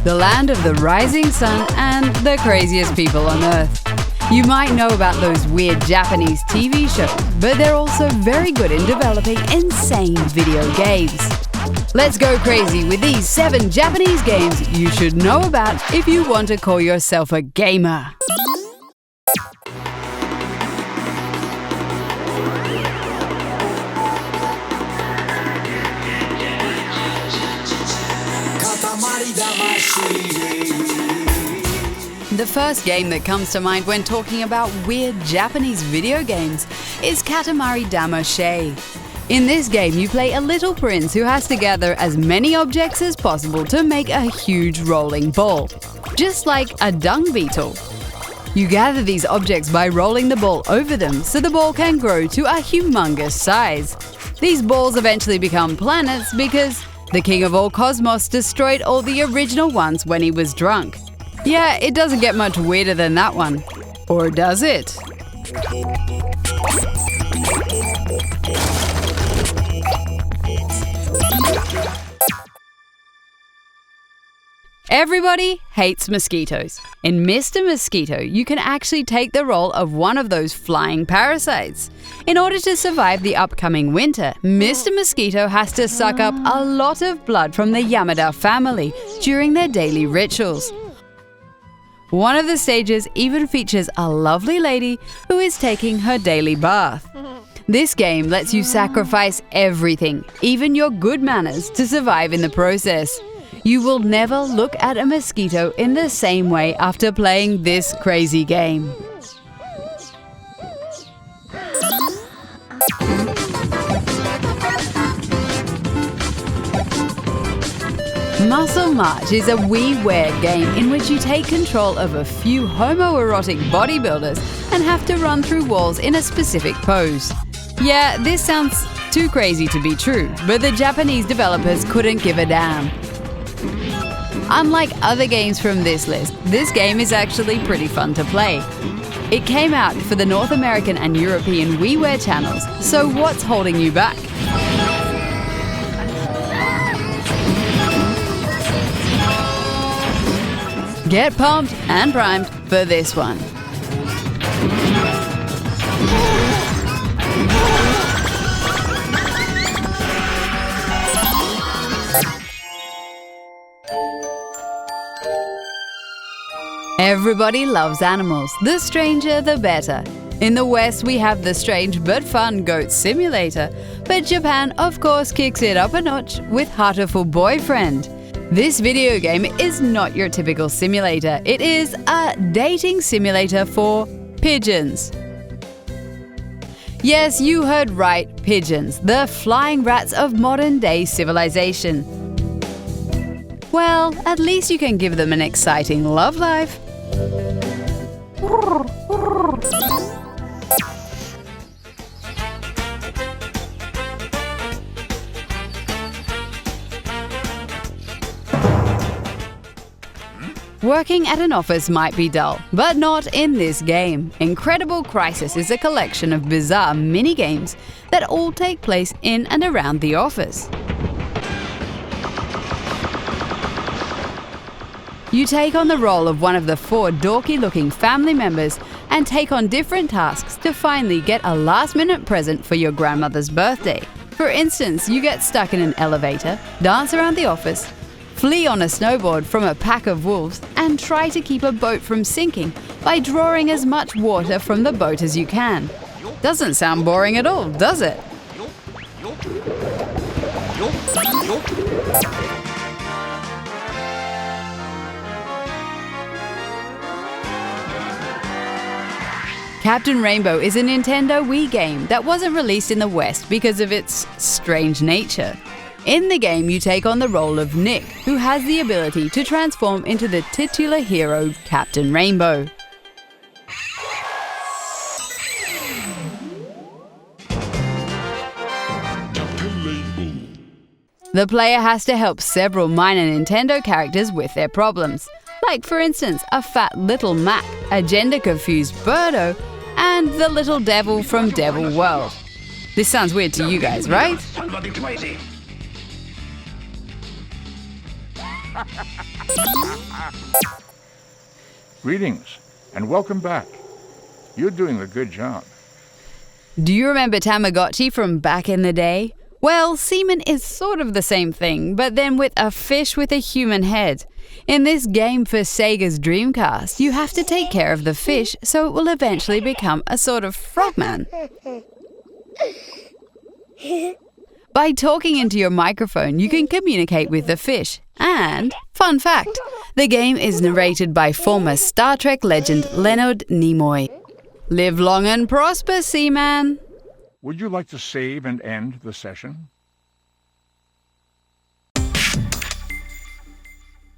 the land of the rising sun and the craziest people on Earth. You might know about those weird Japanese TV shows, but they're also very good in developing insane video games. Let's go crazy with these 7 Japanese games you should know about if you want to call yourself a gamer. Katamari Damacy. The first game that comes to mind when talking about weird Japanese video games is Katamari Damacy. In this game, you play a little prince who has to gather as many objects as possible to make a huge rolling ball, just like a dung beetle. You gather these objects by rolling the ball over them so the ball can grow to a humongous size. These balls eventually become planets because the king of all cosmos destroyed all the original ones when he was drunk. Yeah, it doesn't get much weirder than that one. Or does it? Everybody hates mosquitoes. In Mr. Mosquito, you can actually take the role of one of those flying parasites. In order to survive the upcoming winter, Mr. Mosquito has to suck up a lot of blood from the Yamada family during their daily rituals. One of the stages even features a lovely lady who is taking her daily bath. This game lets you sacrifice everything, even your good manners, to survive in the process. You will never look at a mosquito in the same way after playing this crazy game. Muscle March is a WiiWare game in which you take control of a few homoerotic bodybuilders and have to run through walls in a specific pose. Yeah, this sounds too crazy to be true, but the Japanese developers couldn't give a damn. Unlike other games from this list, this game is actually pretty fun to play. It came out for the North American and European WiiWare channels, so what's holding you back? Get pumped and primed for this one. Everybody loves animals. The stranger, the better. In the West, we have the strange but fun Goat Simulator. But Japan, of course, kicks it up a notch with Heartful Boyfriend. This video game is not your typical simulator. It is a dating simulator for pigeons. Yes, you heard right, pigeons, the flying rats of modern-day civilization. Well, at least you can give them an exciting love life. Working at an office might be dull, but not in this game. Incredible Crisis is a collection of bizarre mini-games that all take place in and around the office. You take on the role of one of the 4 dorky-looking family members and take on different tasks to finally get a last-minute present for your grandmother's birthday. For instance, you get stuck in an elevator, dance around the office, flee on a snowboard from a pack of wolves, and try to keep a boat from sinking by drawing as much water from the boat as you can. Doesn't sound boring at all, does it? Captain Rainbow is a Nintendo Wii game that wasn't released in the West because of its strange nature. In the game, you take on the role of Nick, who has the ability to transform into the titular hero, Captain Rainbow. The player has to help several minor Nintendo characters with their problems, like for instance a fat little Mac, a gender-confused Birdo, and the little devil from Devil World. This sounds weird to you guys, right? Greetings, and welcome back. You're doing a good job. Do you remember Tamagotchi from back in the day? Well, Zoomin is sort of the same thing, but then with a fish with a human head. In this game for Sega's Dreamcast, you have to take care of the fish so it will eventually become a sort of frogman. By talking into your microphone, you can communicate with the fish. And, fun fact, the game is narrated by former Star Trek legend Leonard Nimoy. Live long and prosper, Seaman! Would you like to save and end the session?